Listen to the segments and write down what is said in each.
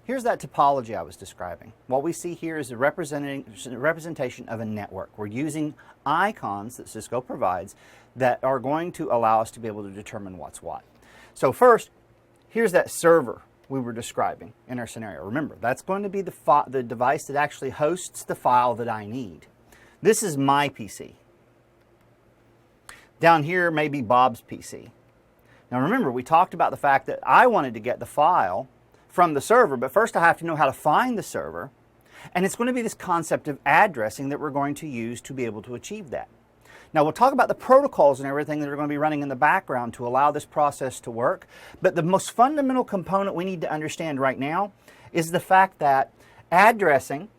Here's that topology I was describing. What we see here is a representation of a network. We're using icons that Cisco provides that are going to allow us to be able to determine what's what. So first, here's that server we were describing in our scenario. Remember, that's going to be the device that actually hosts the file that I need. This is my PC. Down here may be Bob's PC. Now remember, we talked about the fact that I wanted to get the file from the server, but first I have to know how to find the server, and it's going to be this concept of addressing that we're going to use to be able to achieve that. Now we'll talk about the protocols and everything that are going to be running in the background to allow this process to work, but the most fundamental component we need to understand right now is the fact that addressing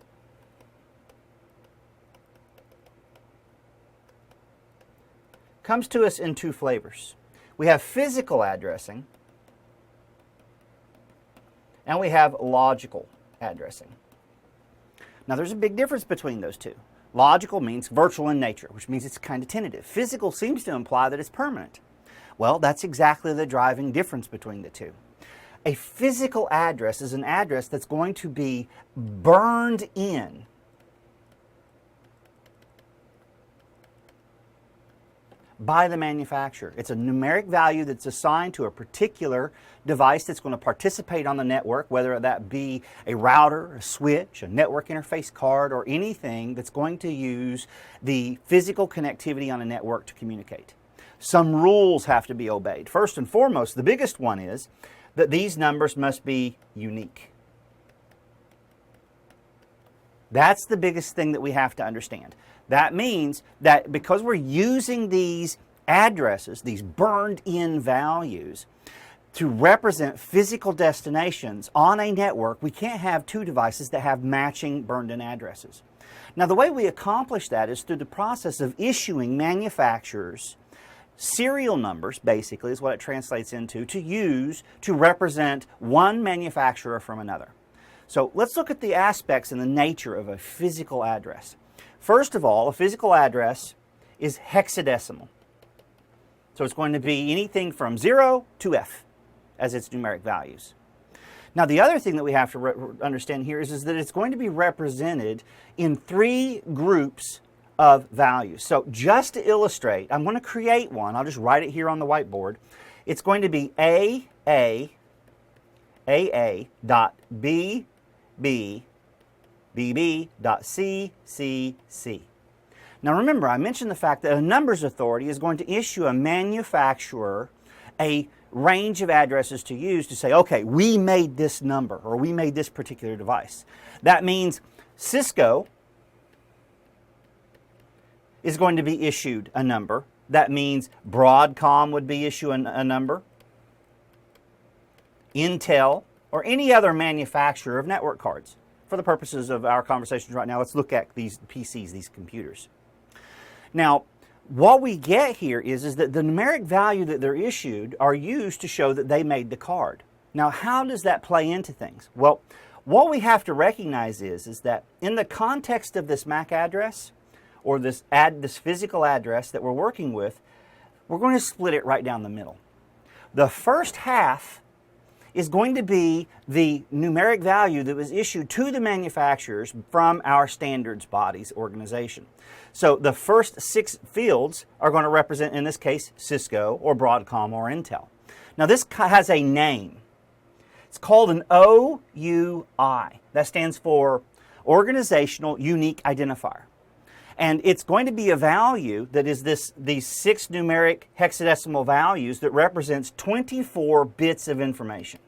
comes to us in two flavors. We have physical addressing, and we have logical addressing. Now there's a big difference between those two. Logical means virtual in nature, which means it's kind of tentative. Physical seems to imply that it's permanent. Well, that's exactly the driving difference between the two. A physical address is an address that's going to be burned in by the manufacturer. It's a numeric value that's assigned to a particular device that's going to participate on the network, whether that be a router, a switch, a network interface card, or anything that's going to use the physical connectivity on a network to communicate. Some rules have to be obeyed. First and foremost, the biggest one is that these numbers must be unique. That's the biggest thing that we have to understand. That means that because we're using these addresses, these burned-in values, to represent physical destinations on a network, we can't have two devices that have matching burned-in addresses. Now, the way we accomplish that is through the process of issuing manufacturers serial numbers, basically, is what it translates into, to use to represent one manufacturer from another. So let's look at the aspects and the nature of a physical address. First of all, a physical address is hexadecimal. So it's going to be anything from 0 to F as its numeric values. Now the other thing that we have to understand here is that it's going to be represented in 3 groups of values. So just to illustrate, I'm going to create one. I'll just write it here on the whiteboard. It's going to be AA dot BB bb.ccc. Now remember, I mentioned the fact that a numbers authority is going to issue a manufacturer a range of addresses to use to say, okay, we made this number, or we made this particular device. That means Cisco is going to be issued a number. That means Broadcom would be issuing a number. Intel, or any other manufacturer of network cards. For the purposes of our conversations right now, let's look at these PCs, these computers. Now, what we get here is that the numeric value that they're issued are used to show that they made the card. Now, how does that play into things? Well, what we have to recognize is that in the context of this MAC address, or this physical address that we're working with, we're going to split it right down the middle. The first half is going to be the numeric value that was issued to the manufacturers from our standards bodies organization. So the first 6 fields are going to represent, in this case, Cisco or Broadcom or Intel. Now this has a name. It's called an OUI. That stands for Organizational Unique Identifier. And it's going to be a value that is these 6 numeric hexadecimal values that represents 24 bits of information.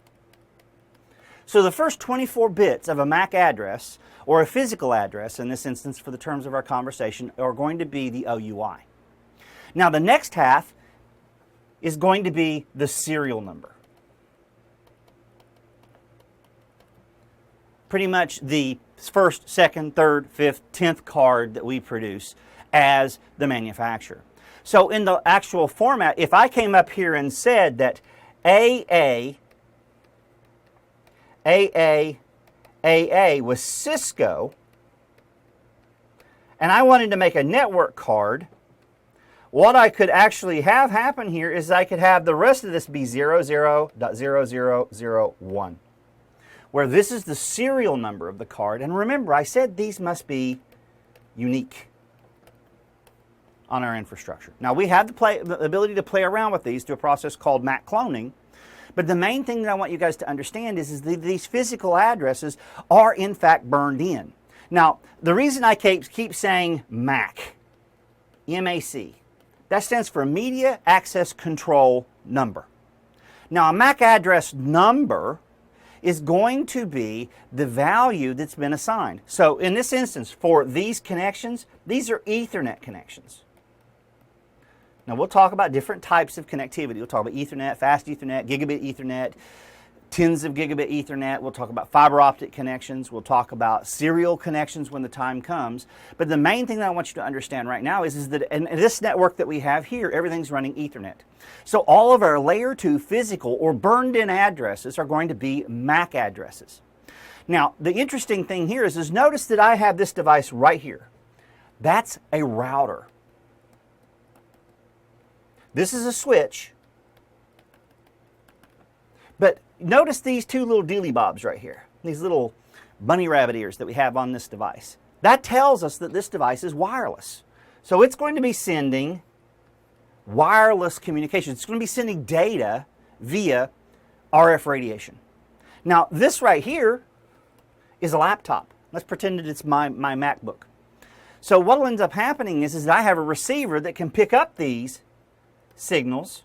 So the first 24 bits of a MAC address, or a physical address in this instance for the terms of our conversation, are going to be the OUI. Now the next half is going to be the serial number. Pretty much the first, second, third, fifth, 10th card that we produce as the manufacturer. So in the actual format, if I came up here and said that AA was Cisco, and I wanted to make a network card, what I could actually have happen here is I could have the rest of this be 00.0001. where this is the serial number of the card. And remember, I said these must be unique on our infrastructure. Now, we have the ability to play around with these through a process called MAC cloning. But the main thing that I want you guys to understand is that these physical addresses are in fact burned in. Now, the reason I keep saying MAC, M-A-C, that stands for Media Access Control Number. Now, a MAC address number is going to be the value that's been assigned. So in this instance, for these connections, these are Ethernet connections. Now, we'll talk about different types of connectivity. We'll talk about Ethernet, fast Ethernet, gigabit Ethernet, tens of gigabit Ethernet. We'll talk about fiber optic connections. We'll talk about serial connections when the time comes. But the main thing that I want you to understand right now is that in this network that we have here, everything's running Ethernet. So all of our layer 2 physical or burned in addresses are going to be MAC addresses. Now, the interesting thing here is notice that I have this device right here. That's a router. This is a switch, but notice these two little dealy bobs right here, these little bunny rabbit ears that we have on this device. That tells us that this device is wireless. So it's going to be sending wireless communication. It's going to be sending data via RF radiation. Now, this right here is a laptop. Let's pretend that it's my MacBook. So what will end up happening is that I have a receiver that can pick up these signals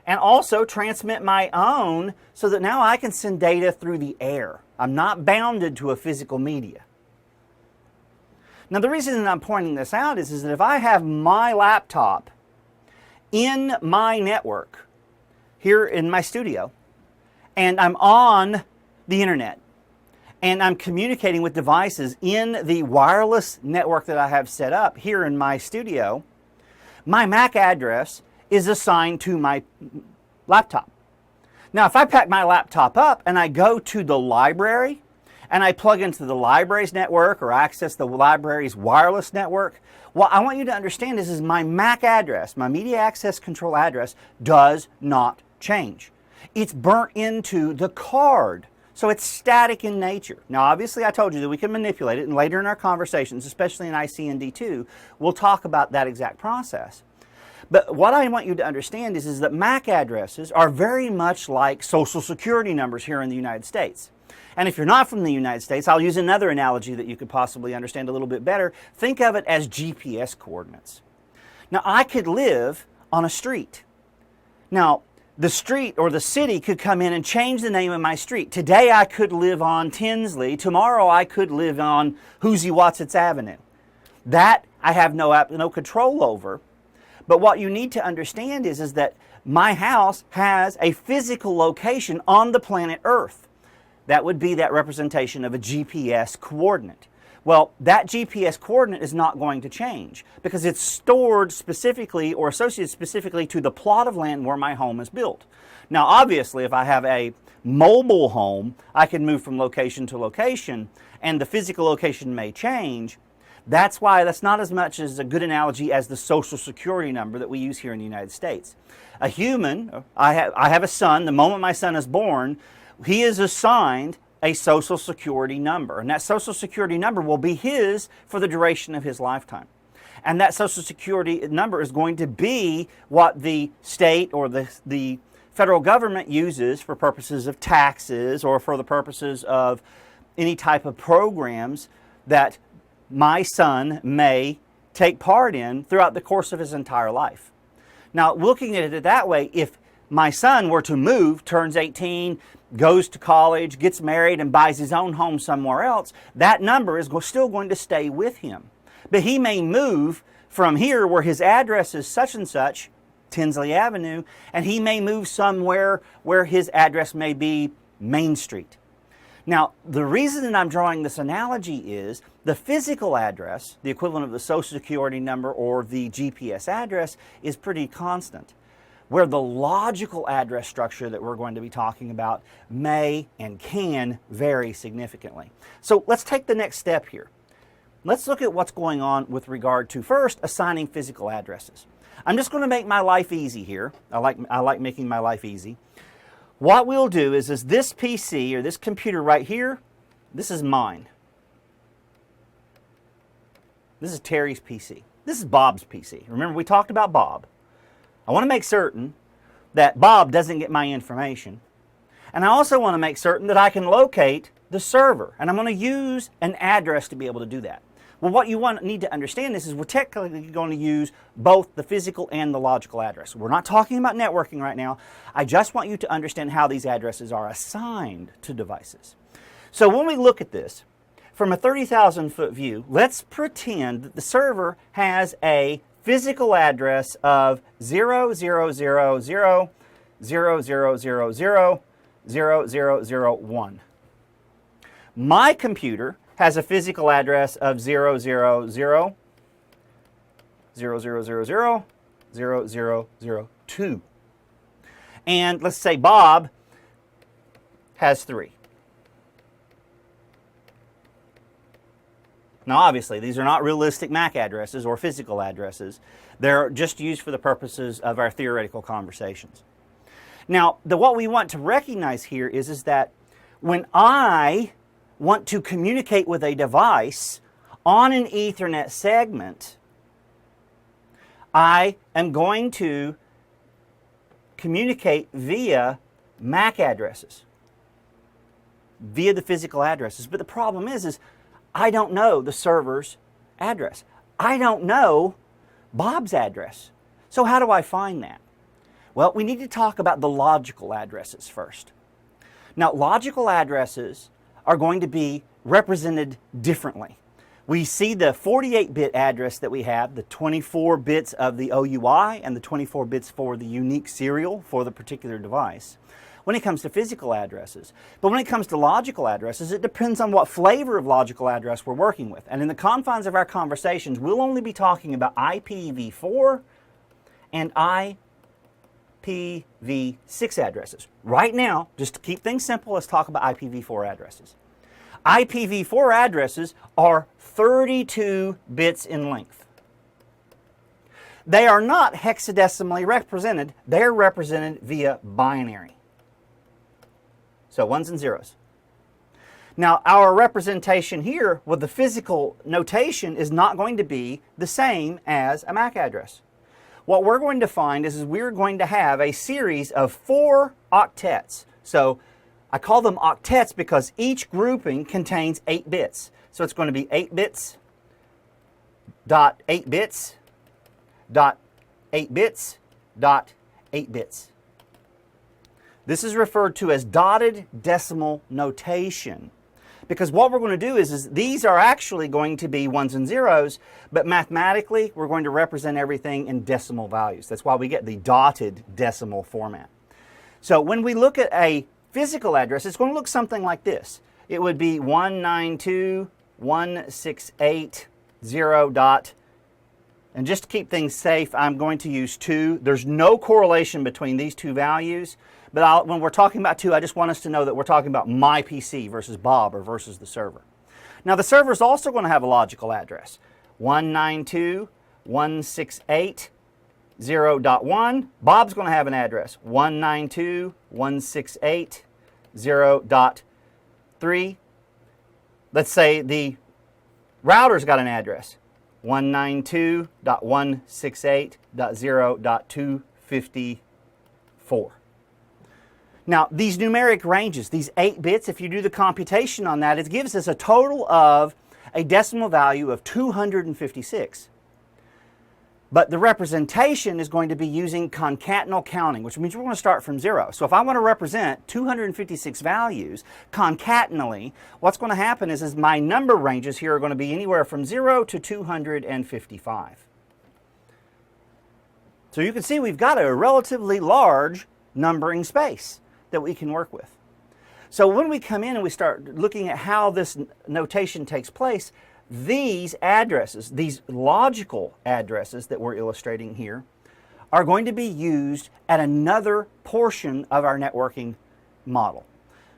and also transmit my own so that now I can send data through the air. I'm not bounded to a physical media. Now, the reason that I'm pointing this out is that if I have my laptop in my network here in my studio and I'm on the internet and I'm communicating with devices in the wireless network that I have set up here in my studio, my MAC address is assigned to my laptop. Now, if I pack my laptop up and I go to the library and I plug into the library's network or access the library's wireless network, what I want you to understand is my MAC address, my Media Access Control address, does not change. It's burnt into the card. So it's static in nature. Now, obviously, I told you that we can manipulate it, and later in our conversations, especially in ICND2, we'll talk about that exact process. But what I want you to understand is that MAC addresses are very much like Social Security numbers here in the United States. And if you're not from the United States, I'll use another analogy that you could possibly understand a little bit better. Think of it as GPS coordinates. Now, I could live on a street. Now, the street or the city could come in and change the name of my street. Today, I could live on Tinsley. Tomorrow, I could live on Hoosie-Watsits Avenue. That I have no control over. But what you need to understand is that my house has a physical location on the planet Earth. That would be that representation of a GPS coordinate. Well, that GPS coordinate is not going to change because it's stored specifically or associated specifically to the plot of land where my home is built. Now, obviously, if I have a mobile home, I can move from location to location and the physical location may change. That's why that's not as much as a good analogy as the Social Security number that we use here in the United States. A human, I have a son, the moment my son is born, he is assigned a Social Security number. And that Social Security number will be his for the duration of his lifetime. And that Social Security number is going to be what the state or the federal government uses for purposes of taxes or for the purposes of any type of programs that my son may take part in throughout the course of his entire life. Now, looking at it that way, if my son were to move, turns 18, goes to college, gets married, and buys his own home somewhere else, that number is still going to stay with him. But he may move from here where his address is such and such, Tinsley Avenue, and he may move somewhere where his address may be Main Street. Now, the reason that I'm drawing this analogy is the physical address, the equivalent of the Social Security number or the GPS address, is pretty constant, where the logical address structure that we're going to be talking about may and can vary significantly. So let's take the next step here. Let's look at what's going on with regard to, first, assigning physical addresses. I'm just going to make my life easy here. I like making my life easy. what we'll do is this PC or this computer right here, this is mine. This is Terry's PC. This is Bob's PC. Remember, we talked about Bob. I want to make certain that Bob doesn't get my information. And I also want to make certain that I can locate the server. And I'm going to use an address to be able to do that. Well, what you need to understand is we're technically going to use both the physical and the logical address. We're not talking about networking right now. I just want you to understand how these addresses are assigned to devices. So when we look at this, from a 30,000-foot view, let's pretend that the server has a physical address of 0000000000001. My computer has a physical address of 00000000002. And let's say Bob has 3. Now obviously these are not realistic MAC addresses or physical addresses. They're just used for the purposes of our theoretical conversations. Now what we want to recognize here is that when I want to communicate with a device on an Ethernet segment, I am going to communicate via MAC addresses, via the physical addresses. But the problem is I don't know the server's address. I don't know Bob's address. So how do I find that? Well, we need to talk about the logical addresses first. Now, logical addresses are going to be represented differently. We see the 48-bit address that we have, the 24 bits of the OUI and the 24 bits for the unique serial for the particular device when it comes to physical addresses. But when it comes to logical addresses, it depends on what flavor of logical address we're working with. And in the confines of our conversations, we'll only be talking about IPv4 and IPv6 addresses. Right now, just to keep things simple, let's talk about IPv4 addresses. IPv4 addresses are 32 bits in length. They are not hexadecimally represented, they're represented via binary. So ones and zeros. Now our representation here with the physical notation is not going to be the same as a MAC address. What we're going to find is we're going to have a series of 4 octets. So I call them octets because each grouping contains 8 bits. So it's going to be 8 bits, dot 8 bits, dot 8 bits, dot 8 bits. This is referred to as dotted decimal notation. Because what we're going to do is these are actually going to be ones and zeros, but mathematically we're going to represent everything in decimal values. That's why we get the dotted decimal format. So when we look at a physical address, it's going to look something like this. It would be 192.168.0 dot, and just to keep things safe, I'm going to use 2. There's no correlation between these two values, but when we're talking about 2, I just want us to know that we're talking about my PC versus Bob or versus the server. Now the server is also going to have a logical address, 192.168.0.1. Bob's going to have an address, 192.168.0.3. Let's say the router's got an address, 192.168.0.254. Now, these numeric ranges, these 8 bits, if you do the computation on that, it gives us a total of a decimal value of 256. But the representation is going to be using concatenal counting, which means we're going to start from 0. So if I want to represent 256 values concatenally, what's going to happen is my number ranges here are going to be anywhere from 0 to 255. So you can see we've got a relatively large numbering space that we can work with. So when we come in and we start looking at how this notation takes place, these addresses, these logical addresses that we're illustrating here, are going to be used at another portion of our networking model.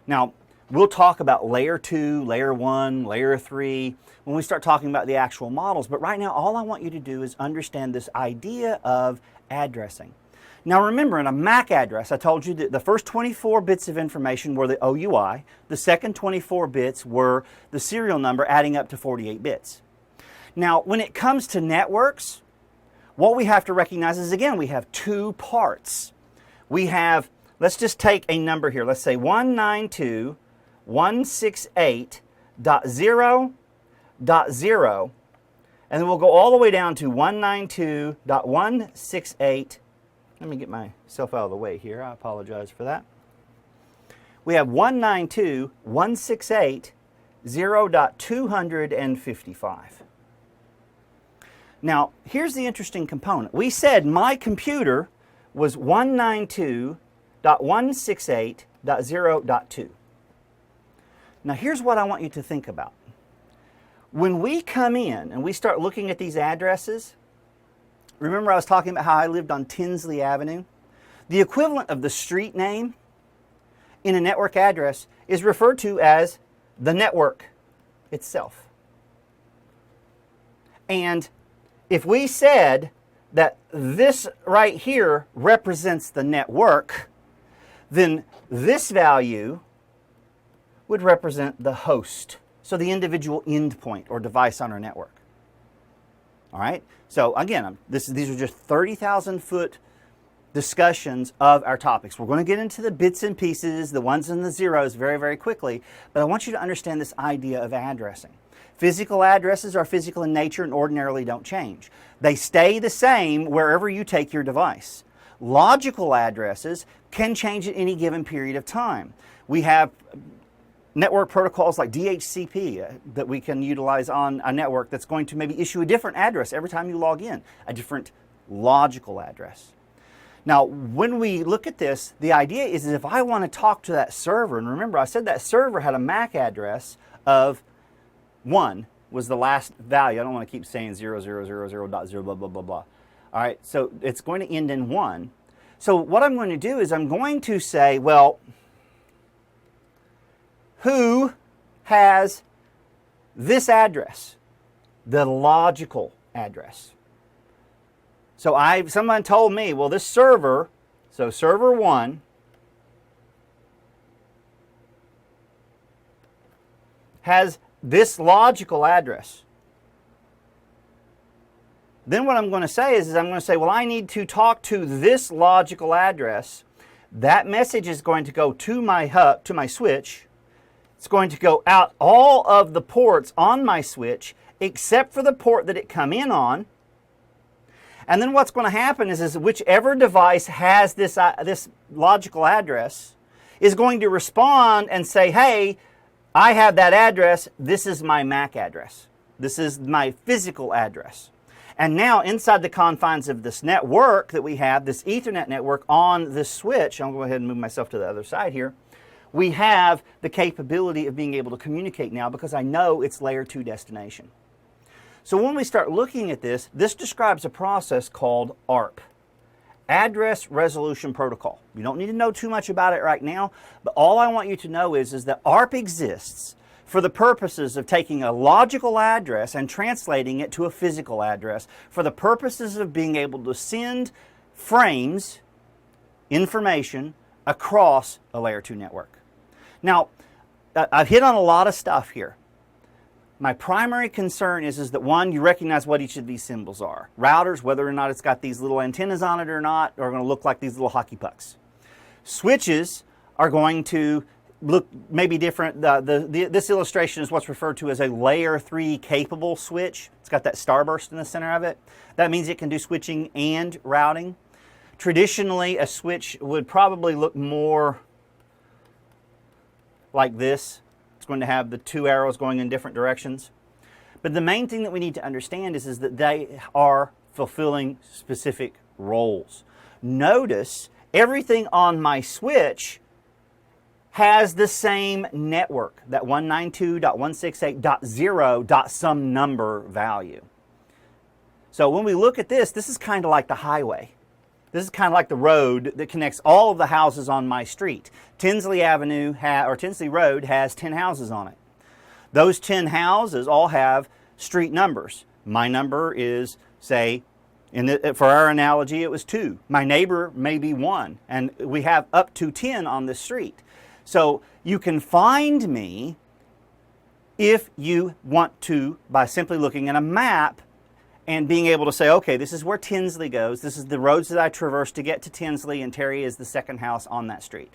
Now, we'll talk about layer 2, layer 1, layer 3 when we start talking about the actual models, but right now all I want you to do is understand this idea of addressing. Now remember, in a MAC address, I told you that the first 24 bits of information were the OUI. The second 24 bits were the serial number, adding up to 48 bits. Now, when it comes to networks, what we have to recognize is, again, we have two parts. We have, let's just take a number here. Let's say 192.168.0.0, and then we'll go all the way down to 192.168. Let me get myself out of the way here. I apologize for that. We have 192.168.0.255. Now, here's the interesting component. We said my computer was 192.168.0.2. Now, here's what I want you to think about. When we come in and we start looking at these addresses, remember I was talking about how I lived on Tinsley Avenue? The equivalent of the street name in a network address is referred to as the network itself. And if we said that this right here represents the network, then this value would represent the host, so the individual endpoint or device on our network. All right? So again, these are just 30,000-foot discussions of our topics. We're going to get into the bits and pieces, the ones and the zeros very, very quickly, but I want you to understand this idea of addressing. Physical addresses are physical in nature and ordinarily don't change. They stay the same wherever you take your device. Logical addresses can change at any given period of time. We have network protocols like DHCP that we can utilize on a network that's going to maybe issue a different address every time you log in, a different logical address. Now, when we look at this, the idea is if I want to talk to that server, and remember I said that server had a MAC address of 1 was the last value. I don't want to keep saying 0000.0 blah, blah, blah, blah. All right, so it's going to end in 1. So what I'm going to do is I'm going to say, well, who has this address, the logical address? So someone told me, well, this server, so server 1, has this logical address. Then what I'm going to say is I'm going to say, well, I need to talk to this logical address. That message is going to go to my hub, to my switch. It's going to go out all of the ports on my switch except for the port that it come in on. And then what's going to happen is whichever device has this logical address is going to respond and say, hey, I have that address. This is my MAC address. This is my physical address. And now inside the confines of this network that we have, this Ethernet network on this switch, I'll go ahead and move myself to the other side here. We have the capability of being able to communicate now because I know it's layer 2 destination. So when we start looking at this, this describes a process called ARP, Address Resolution Protocol. You don't need to know too much about it right now, but all I want you to know is that ARP exists for the purposes of taking a logical address and translating it to a physical address for the purposes of being able to send frames, information, across a layer 2 network. Now, I've hit on a lot of stuff here. My primary concern is that one, you recognize what each of these symbols are. Routers, whether or not it's got these little antennas on it or not, are going to look like these little hockey pucks. Switches are going to look maybe different. This illustration is what's referred to as a layer 3 capable switch. It's got that starburst in the center of it. That means it can do switching and routing. Traditionally, a switch would probably look more like this. It's going to have the 2 arrows going in different directions. But the main thing that we need to understand is that they are fulfilling specific roles. Notice everything on my switch has the same network, that 192.168.0. some number value. So when we look at this, this is kind of like the highway. This is kind of like the road that connects all of the houses on my street. Tinsley Avenue or Tinsley Road has 10 houses on it. Those 10 houses all have street numbers. My number is, say, For our analogy, it was 2. My neighbor may be 1, and we have up to 10 on this street. So you can find me if you want to by simply looking at a map and being able to say, okay, this is where Tinsley goes. This is the roads that I traverse to get to Tinsley, and Terry is the second house on that street.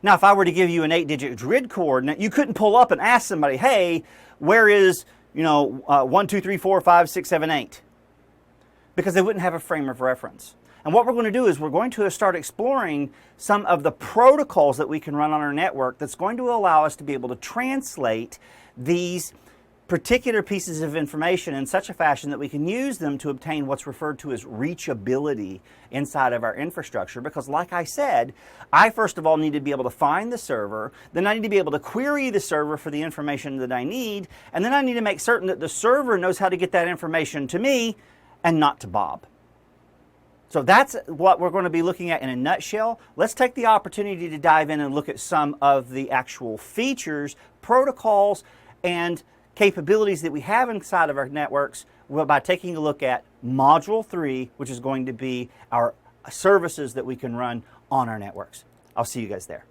Now, if I were to give you an 8-digit grid coordinate, you couldn't pull up and ask somebody, hey, where is, 1, 2, 3, 4, 5, 6, 7, 8? Because they wouldn't have a frame of reference. And what we're going to do is we're going to start exploring some of the protocols that we can run on our network that's going to allow us to be able to translate these particular pieces of information in such a fashion that we can use them to obtain what's referred to as reachability inside of our infrastructure. Because like I said, I first of all need to be able to find the server, then I need to be able to query the server for the information that I need, and then I need to make certain that the server knows how to get that information to me and not to Bob. So that's what we're going to be looking at in a nutshell. Let's take the opportunity to dive in and look at some of the actual features, protocols, and capabilities that we have inside of our networks by taking a look at Module 3, which is going to be our services that we can run on our networks. I'll see you guys there.